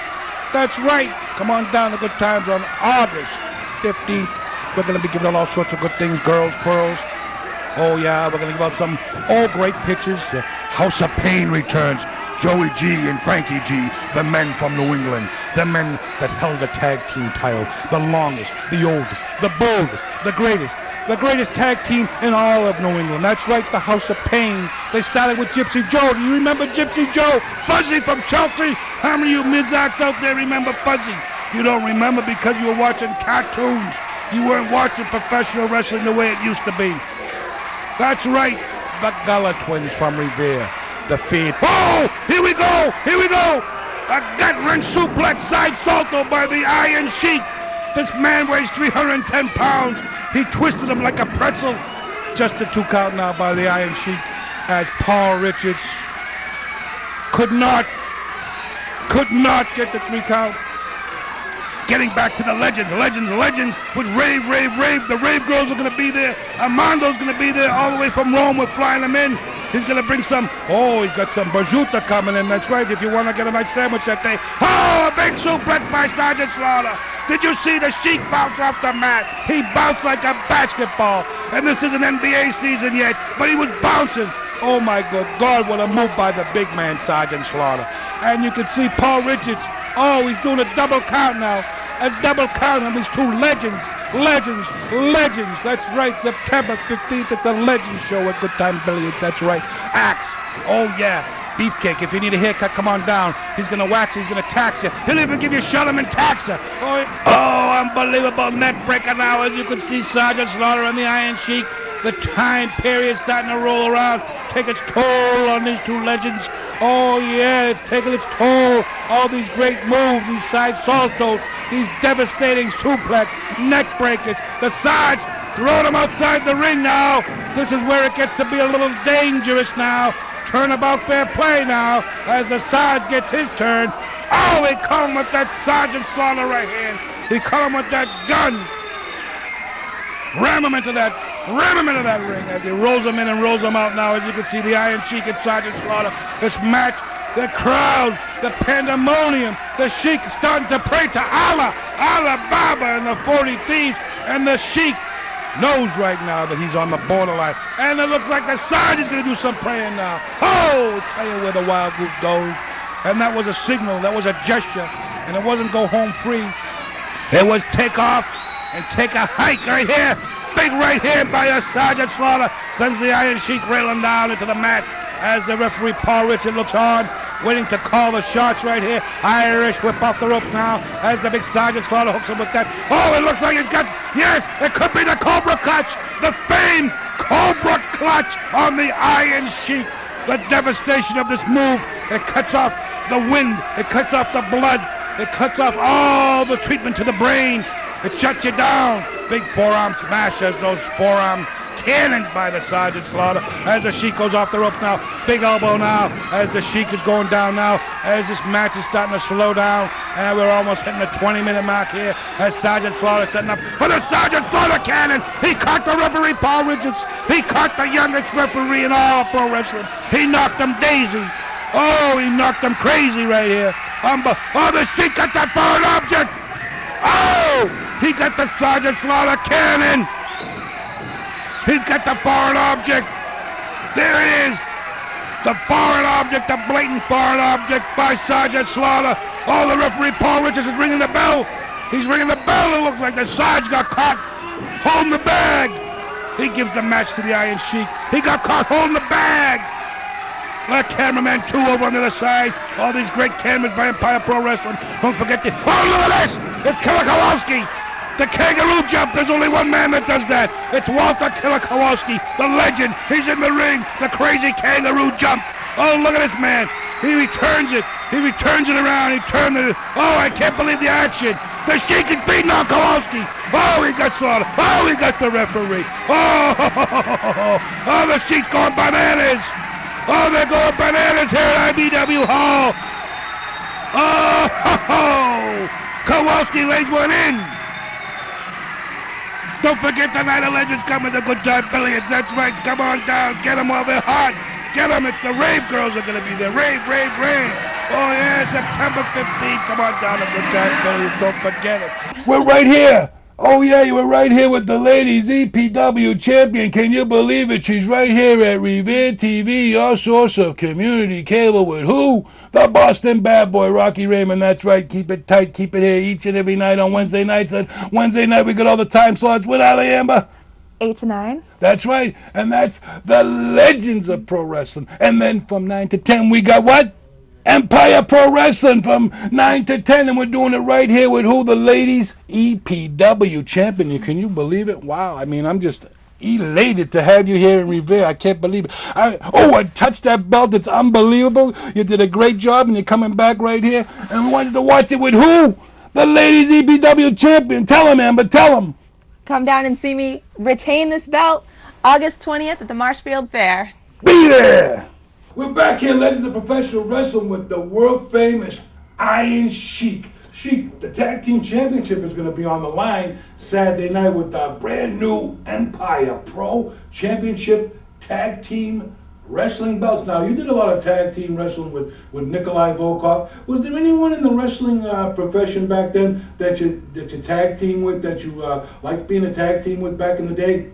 That's right. Come on down to Good Times on August 15th. We're going to be giving out all sorts of good things, girls, pearls. Oh yeah, we're going to give out some great pictures. The House of Pain returns. Joey G and Frankie G, the men from New England, the men that held the tag team title, the longest, the oldest, the boldest, the greatest tag team in all of New England. That's right, the House of Pain. They started with Gypsy Joe. Do you remember Gypsy Joe? Fuzzy from Chelsea. How many of you Mizzots out there remember Fuzzy? You don't remember because you were watching cartoons. You weren't watching professional wrestling the way it used to be. That's right, the Gullah twins from Revere. The feed. Oh, here we go. A gut-wrench suplex side salto by the Iron Sheik. This man weighs 310 pounds. He twisted him like a pretzel. Just a 2 count now by the Iron Sheik, as Paul Richards could not get the 3 count. Getting back to the legends with Rave. The Rave girls are going to be there. Armando's going to be there all the way from Rome. We're flying them in. He's going to bring some, he's got some prosciutto coming in. That's right, if you want to get a nice sandwich that day. Oh, a big suplex by Sergeant Slaughter. Did you see the Sheik bounce off the mat? He bounced like a basketball. And this isn't NBA season yet, but he was bouncing. Oh my good God, what a move by the big man, Sergeant Slaughter. And you can see Paul Richards. Oh, he's doing a double count now. A double count on these two legends. That's right, September 15th. It's a legend show at Good Time Billiards. That's right. Axe. Oh yeah. Beefcake. If you need a haircut, come on down. He's gonna wax you. He's gonna tax you. He'll even give you a shot him and tax you. Oh, unbelievable neck breaker now. As you can see, Sergeant Slaughter and the Iron Sheik. The time period starting to roll around, take its toll on these two legends. Oh yeah, it's taking its toll. All these great moves, these side saltos, these devastating suplex, neck breakers. The Sarge throwing him outside the ring now. This is where it gets to be a little dangerous now. Turnabout fair play now as the Sarge gets his turn. Oh, he caught him with that Sergeant Slaughter right hand. He caught him with that gun. Ram him into that ring as he rolls him in and rolls him out now. As you can see, the Iron Sheik and Sergeant Slaughter. This match, the crowd, the pandemonium, the Sheik starting to pray to Allah, Allah Baba and the 40 Thieves, and the Sheik knows right now that he's on the borderline. And it looks like the Sergeant's going to do some praying now. Oh, tell you where the wild goose goes. And that was a signal, that was a gesture, and it wasn't go home free. It was take off and take a hike right here. Big right hand by a Sergeant Slaughter sends the Iron Sheik railing down into the mat as the referee Paul Richards looks on, waiting to call the shots right here. Irish whip off the ropes now as the big Sergeant Slaughter hooks him with that. Oh, it looks like it's got, yes, it could be the Cobra Clutch, the famed Cobra Clutch on the Iron Sheik. The devastation of this move, it cuts off the wind, it cuts off the blood, it cuts off all the treatment to the brain. It shuts you down. Big forearm smash as those forearm cannoned by the Sergeant Slaughter as the Sheik goes off the rope now. Big elbow now as the Sheik is going down now as this match is starting to slow down. And we're almost hitting the 20-minute mark here as Sergeant Slaughter setting up for the Sergeant Slaughter cannon. He caught the referee, Paul Richards. He caught the youngest referee in all pro wrestling. He knocked him daisy. Oh, he knocked him crazy right here. Oh, the Sheik got that foreign object. Oh, he got the Sergeant Slaughter cannon. He's got the foreign object. There it is. The foreign object, the blatant foreign object by Sergeant Slaughter. Oh, the referee, Paul Richards, is ringing the bell. He's ringing the bell. It looks like the Sarge got caught holding the bag. He gives the match to the Iron Sheik. He got caught holding the bag. The cameraman, too, over on the other side. All these great cameras by Empire Pro Wrestling. Don't forget the... Oh, look at this! It's Killer Kowalski! The kangaroo jump, there's only one man that does that. It's Walter Killer Kowalski, the legend. He's in the ring, the crazy kangaroo jump. Oh, look at this man. He returns it. He returns it around. He turned it. Oh, I can't believe the action. The Sheik is beating on Kowalski. Oh, he got slaughtered. Oh, he got the referee. Oh, the Sheik's going bananas. Oh, they're going bananas here at IBW Hall. Oh, Kowalski lays one in. Don't forget the Night of Legends coming to Good Time Billions. That's right. Come on down. Get them while they're hot. Get them. It's the Rave Girls are going to be there. Rave, rave, rave. Oh, yeah, September 15th. Come on down to Good Time Billions. Don't forget it. We're right here. Oh, yeah, you were right here with the ladies EPW champion. Can you believe it? She's right here at Revere TV, your source of community cable with who? The Boston bad boy, Rocky Raymond. That's right. Keep it tight. Keep it here each and every night on Wednesday nights. And Wednesday night, we got all the time slots. What are they, Amber? 8 to 9. That's right. And that's the legends of pro wrestling. And then from 9 to 10, we got what? Empire Pro Wrestling from 9 to 10, and we're doing it right here with who? The ladies EPW champion. Can you believe it? Wow. I mean, I'm just elated to have you here in Revere. I can't believe it. I touched that belt. It's unbelievable. You did a great job, and you're coming back right here. And we wanted to watch it with who? The ladies EPW champion. Tell them, Amber. Tell them. Come down and see me retain this belt August 20th at the Marshfield Fair. Be there. We're back here, Legends of Professional Wrestling, with the world-famous Iron Sheik. Sheik, the Tag Team Championship is going to be on the line Saturday night with the brand new Empire Pro Championship Tag Team Wrestling belts. Now, you did a lot of tag team wrestling with Nikolai Volkov. Was there anyone in the wrestling profession back then that you tag team with, that you liked being a tag team with back in the day?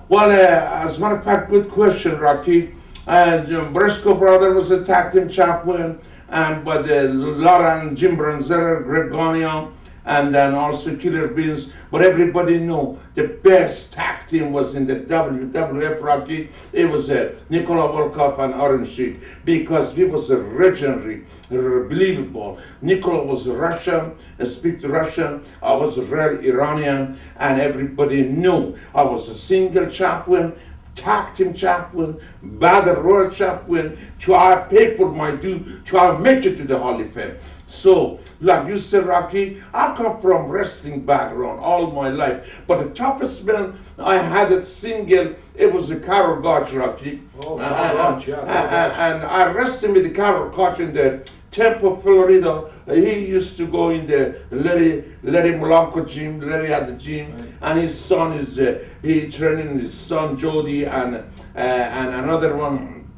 Well, as a matter of fact, good question, Rocky. And Briscoe brother was a tag team champion, but Laura and Jim Bronzera, Greg Gagnon, and then also Killer Beans. But everybody knew the best tag team was in the WWF, Rocky. It was Nikolai Volkov and Iron Sheik, because he was a legendary, believable. Nikolai was Russian, speak Russian. I was a real Iranian, and everybody knew I was a single champion, tag team champion, battle royal champion, try to pay for my due, try to make it to the Hall of Fame. So, like you said, Rocky, I come from wrestling background all my life, but the toughest man I had at single, it was the Carol Gotch, Rocky. Oh, Gotch, yeah. And I wrestled with the Carol Gotch in the Temple, Florida. He used to go in the Larry Molanco gym. Larry had the gym, and his son is he training his son Jody and another one,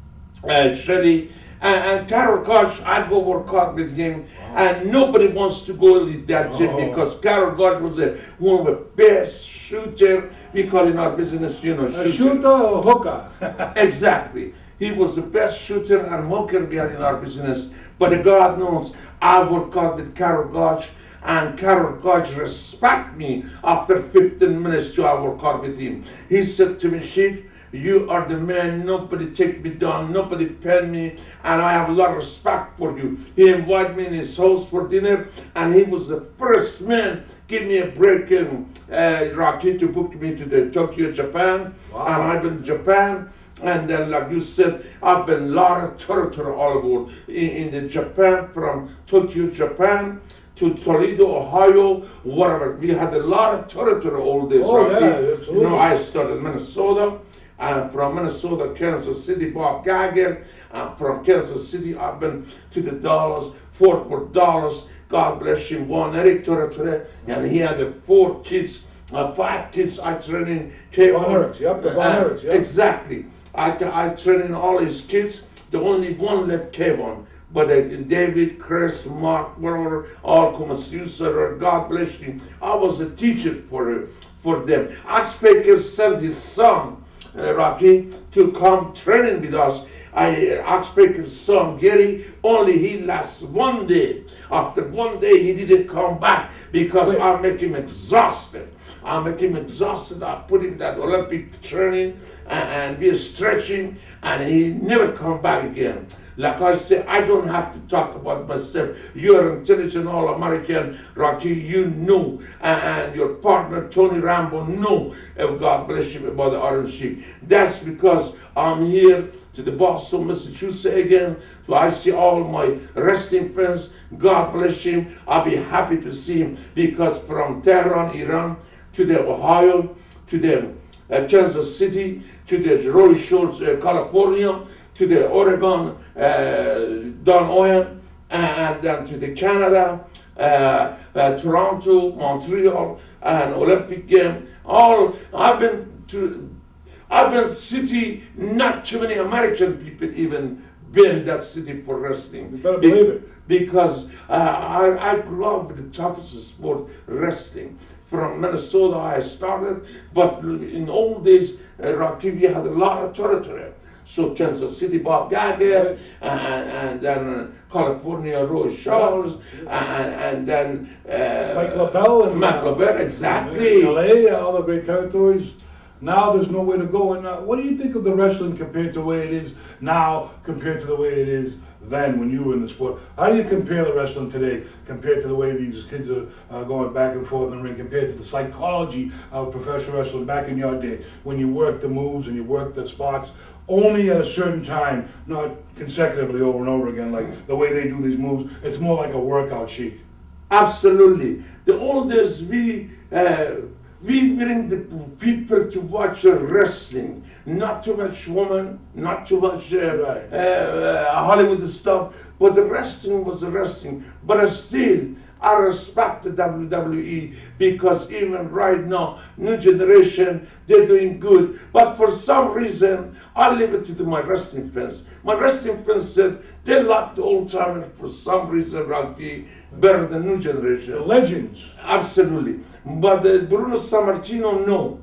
Shelly. And Carol Gotch, I go work out with him, and nobody wants to go to that gym because Carol Gotch was one of the best shooter. We call in our business, you know, shooter. A shooter or hooker? Exactly. He was the best shooter and hooker we had in our business. But God knows, I work out with Carol Gotch, and Carol Gotch respect me after 15 minutes to I work out with him. He said to me, Sheik, you are the man, nobody take me down, nobody pen me, and I have a lot of respect for you. He invited me in his house for dinner, and he was the first man give me a break in Rocky to book me to the Tokyo, Japan. Wow. And I've been in Japan, and then like you said, I've been a lot of territory all over in the Japan, from Tokyo, Japan to Toledo, Ohio, whatever. We had a lot of territory all this. Oh, right? yeah, absolutely. You know, I started in Minnesota, and from Minnesota, Kansas City, Bob Gagger. From Kansas City, I've been to the Dallas, Fort Worth, Dallas. God bless him, won Eric territory, and he had 5 kids I trained in Von Erichs, yep, the Von Erichs, yep. Exactly. I trained all his kids. The only one left, Kevin. But David, Chris, Mark, whatever, all come as user, God bless him. I was a teacher for them. Oxbaker sent his son, Rocky, to come training with us. Oxbaker's son, Gary, only he lasts 1 day. After 1 day, he didn't come back because I make him exhausted. I make him exhausted. I put him that Olympic training and we are stretching, and he never come back again. Like I say, I don't have to talk about myself. You're intelligent All-American, Rocky, you know, and your partner, Tony Rambo, know, God bless him, about the Iron Sheik. That's because I'm here to the Boston, Massachusetts again. So I see all my wrestling friends, God bless him. I'll be happy to see him, because from Tehran, Iran, to the Ohio, to the Kansas City, to the Roy Shores, California, to the Oregon, Don Owen, and then to the Canada, Toronto, Montreal, and Olympic game. I've been city, not too many American people even been that city for wrestling. You better believe it. Because I grew up with the toughest sport, wrestling. From Minnesota I started, but in old days, Rocky, we had a lot of territory. So Kansas City, Bob Gagger, and then California, Roy Charles, and then Mike LaBelle, and Mike LaBelle, exactly. LA, all the great territories. Now there's nowhere to go. And what do you think of the wrestling compared to the way it is now compared to the way it is then when you were in the sport? How do you compare the wrestling today compared to the way these kids are going back and forth in the ring, compared to the psychology of professional wrestling back in your day when you worked the moves and you worked the spots only at a certain time, not consecutively over and over again like the way they do these moves? It's more like a workout, Sheik. Absolutely. The old days, we bring the people to watch wrestling. Not too much woman, not too much Hollywood stuff, but the wrestling was the wrestling. But still, I respect the WWE, because even right now, new generation, they're doing good. But for some reason, I leave it to my wrestling fans. My wrestling fans said they like the old timers for some reason, Rocky, better than new generation. The legends. Absolutely. But Bruno Sammartino, no.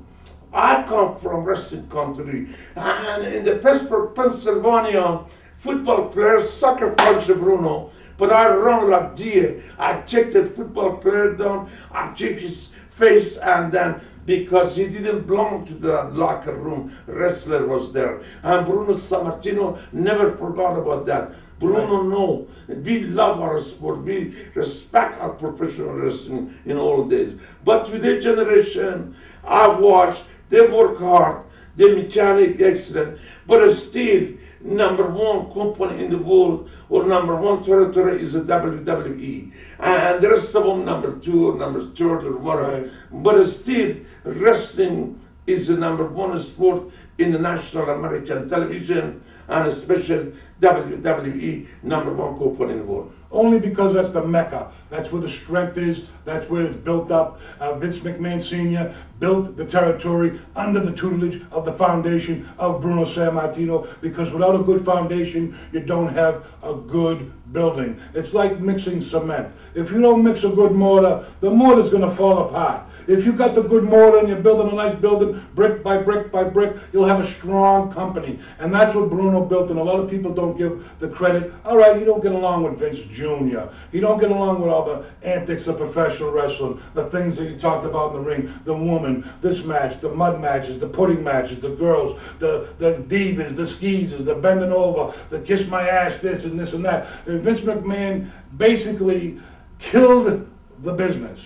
I come from wrestling country, and in the Pittsburgh, Pennsylvania, football players, soccer coach Bruno, but I run like deer. I check the football player down, I check his face, and then because he didn't belong to the locker room, wrestler was there. And Bruno Sammartino never forgot about that. Bruno, no, we love our sport, we respect our professional wrestling in all days. But today's generation, I've watched, they work hard, they mechanic excellent, but still, #1 company in the world or #1 territory is the WWE. And the rest of them #2 or #3 or whatever. Right. But still, wrestling is the #1 sport in the national American television, and especially WWE, #1 company in the world. Only because that's the Mecca. That's where the strength is. That's where it's built up. Vince McMahon Sr. built the territory under the tutelage of the foundation of Bruno Sammartino, because without a good foundation, you don't have a good building. It's like mixing cement. If you don't mix a good mortar, the mortar's going to fall apart. If you've got the good mortar and you're building a nice building, brick by brick by brick, you'll have a strong company. And that's what Bruno built, and a lot of people don't give the credit. All right, you don't get along with Vince Jr. You don't get along with all the antics of professional wrestling, the things that you talked about in the ring, the woman, this match, the mud matches, the pudding matches, the girls, the divas, the skeezers, the bending over, the kiss my ass this and this and that. And Vince McMahon basically killed the business.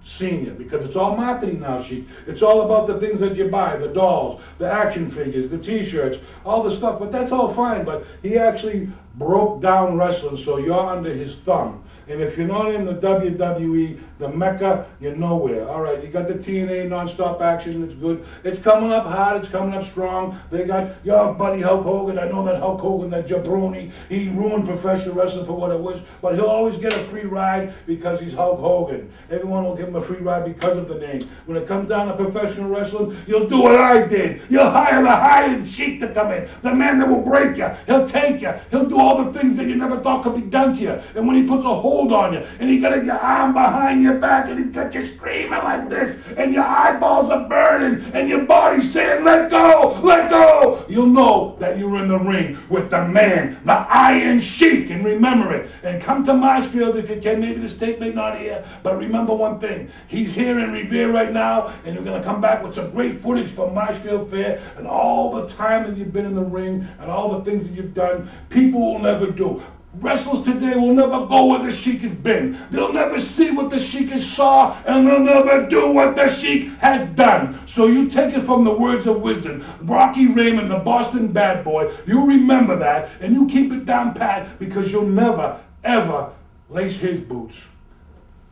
Senior, because it's all marketing now, Sheik. It's all about the things that you buy, the dolls, the action figures, the t-shirts, all the stuff, but that's all fine. But he actually broke down wrestling, so you're under his thumb. And if you're not in the WWE, the Mecca, you're nowhere. All right, you got the TNA non-stop action. It's good. It's coming up hard. It's coming up strong. They got your buddy Hulk Hogan. I know that Hulk Hogan, that jabroni, he ruined professional wrestling for what it was. But he'll always get a free ride because he's Hulk Hogan. Everyone will give him a free ride because of the name. When it comes down to professional wrestling, you'll do what I did. You'll hire the Iron Sheik to come in. The man that will break you. He'll take you. He'll do all the things that you never thought could be done to you. And when he puts a hold on you, and he got your arm behind your back, and he's got you screaming like this, and your eyeballs are burning, and your body's saying, let go, you'll know that you're in the ring with the man, the Iron Sheik. And remember it. And come to Marshfield if you can. Maybe this tape may not hear, but remember one thing. He's here in Revere right now, and you're going to come back with some great footage from Marshfield Fair and all the time that you've been in the ring and all the things that you've done. People will never do. Wrestlers today will never go where the Sheik has been. They'll never see what the Sheik has saw, and they'll never do what the Sheik has done. So you take it from the words of wisdom. Rocky Raymond, the Boston bad boy, you remember that, and you keep it down pat, because you'll never, ever lace his boots.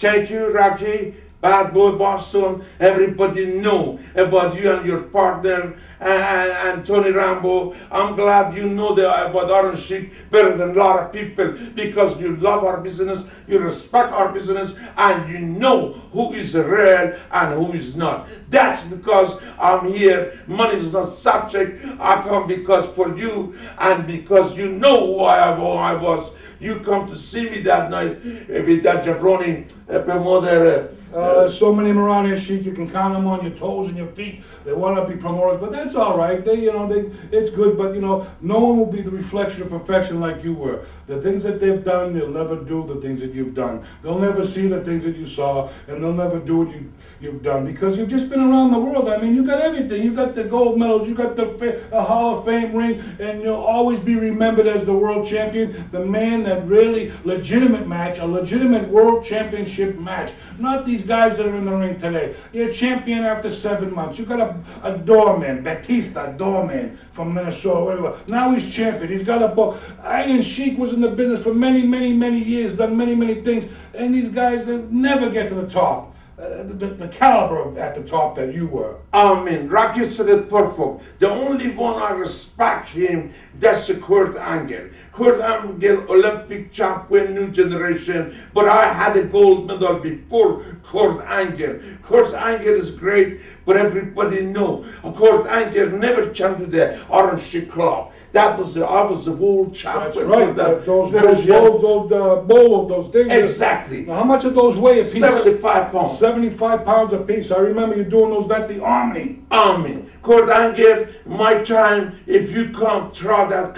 Thank you, Rocky. Bad boy Boston, everybody know about you and your partner and Tony Rambo. I'm glad you know about Iron Sheik better than a lot of people, because you love our business, you respect our business, and you know who is real and who is not. That's because I'm here. Money is not subject. I come because for you, and because you know who I was. You come to see me that night with that jabroni promoter. So many them around here, Sheik. You can count them on your toes and your feet. They want to be promoters, but that's all right. It's good, but no one will be the reflection of perfection like you were. The things that they've done, they'll never do the things that you've done. They'll never see the things that you saw, and they'll never do what you've done, because you've just been around the world. I mean, you got everything. You got the gold medals, you got the Hall of Fame ring, and you'll always be remembered as the world champion, the man that really legitimate match, a legitimate world championship match. Not these guys that are in the ring today. You're a champion after 7 months. You got a doorman, Batista, doorman from Minnesota, whatever. Now he's champion. He's got a book. Iron Sheik was in the business for many, many, many years, done many, many things, and these guys, they never get to the top. The caliber at the top that you were. I mean, Rocky said it perfect. The only one I respect him, that's Kurt Angle. Kurt Angle, Olympic champion, new generation, but I had a gold medal before Kurt Angle. Kurt Angle is great, but everybody know Kurt Angle never came to the Orange Sheik Club. I was the world champion. That's right. Those things. Exactly. Now, how much of those weigh a piece? 75 pounds. 75 pounds a piece. I remember you doing those at the Army. Kurt Angle, my time, if you come try that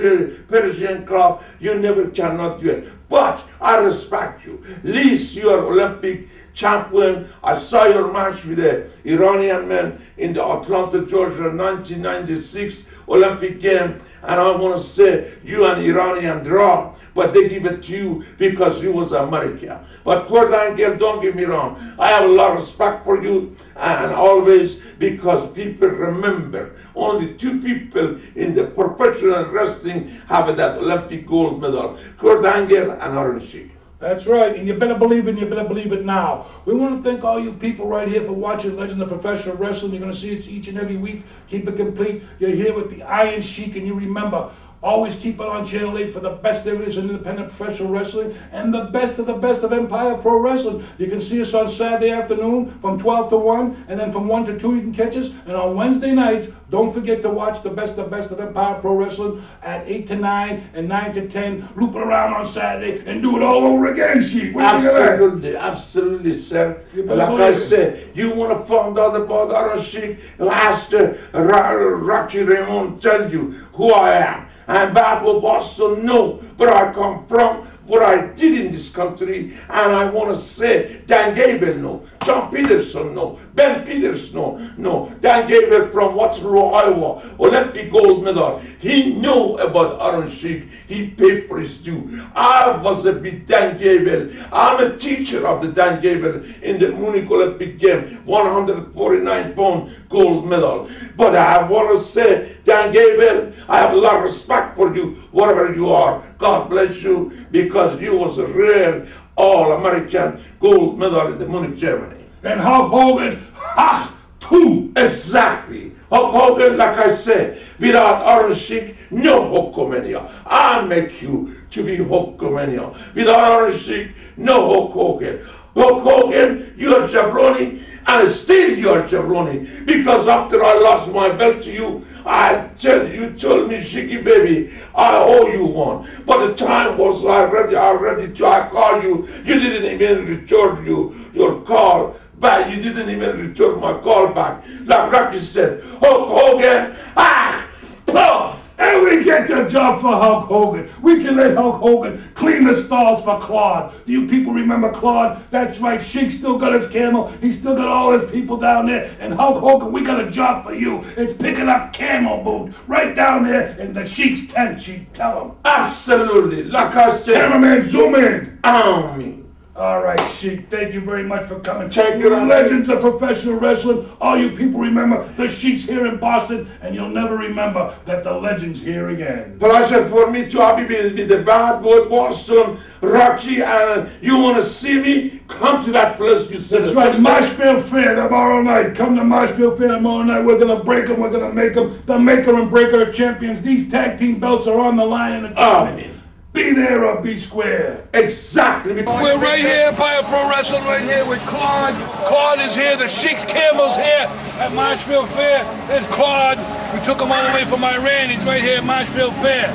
Persian club, you never cannot do it. But I respect you. At least you are Olympic champion. I saw your match with the Iranian man in the Atlanta, Georgia, 1996 Olympic game. And I want to say you and Iranian draw, but they give it to you because you was American. But Kurt Angle, don't get me wrong, I have a lot of respect for you, and always, because people remember only 2 people in the professional wrestling have that Olympic gold medal, Kurt Angle and Iron Sheik. That's right, and you better believe it, and you better believe it now. We want to thank all you people right here for watching Legend of Professional Wrestling. You're going to see it each and every week. Keep it complete. You're here with the Iron Sheik, and you remember, always keep it on Channel 8 for the best there is in independent professional wrestling and the best of Empire Pro Wrestling. You can see us on Saturday afternoon from 12 to 1, and then from 1 to 2 you can catch us. And on Wednesday nights, don't forget to watch the best of Empire Pro Wrestling at 8 to 9 and 9 to 10. Loop it around on Saturday and do it all over again, Sheik. Absolutely, sir. Like I said, you want to find out about Iron Sheik, ask Rocky Raymond tell you who I am. And bad boy Boston know where I come from, what I did in this country, and I want to say Dan Gable know, John Peterson know, Ben Peters know, Dan Gable from Waterloo, Iowa, Olympic gold medal. He know about Iron Sheik. He paid for his due. I was a bit Dan Gable. I'm a teacher of the Dan Gable in the Munich Olympic game, 149-pound gold medal. But I want to say, Dan Gable, I have a lot of respect for you, whatever you are. God bless you, because you was a real All-American gold medal in the Munich, Germany. And Hulk Hogan, ha, too. Exactly. Hulk Hogan, like I said, without Iron Sheik, no Hulkamania. I make you to be Hulkamania. Without Iron Sheik, no Hulk Hogan. Hulk Hogan, you're jabroni, and still you're jabroni. Because after I lost my belt to you, you told me, Sheiky baby, I owe you one. But the time was ready to I call you. You didn't even return your call back. You didn't even return my call back. Like Rocky said, Hulk Hogan, puff. And we get the job for Hulk Hogan. We can let Hulk Hogan clean the stalls for Claude. Do you people remember Claude? That's right, Sheik still got his camel. He's still got all his people down there. And Hulk Hogan, we got a job for you. It's picking up camel boot right down there in the Sheik's tent, Sheik. Tell him. Absolutely. Like I said. Cameraman, zoom in. Me. All right, Sheik, thank you very much for coming. Thank you. Legends of professional wrestling. All you people remember, the Sheik's here in Boston, and you'll never remember that the legend's here again. Pleasure for me to be the bad boy Boston, Rocky, and you want to see me? Come to that place you said. That's right, Marshfield Fair tomorrow night. Come to Marshfield Fair tomorrow night. We're going to break them. We're going to make them the maker and breaker of champions. These tag team belts are on the line in the tournament. Be there or be square. Exactly. We're right here, Empire Pro Wrestling, right here with Claude. Claude is here. The Sheik's Camel's here at Marshfield Fair. There's Claude. We took him all the way from Iran. He's right here at Marshfield Fair.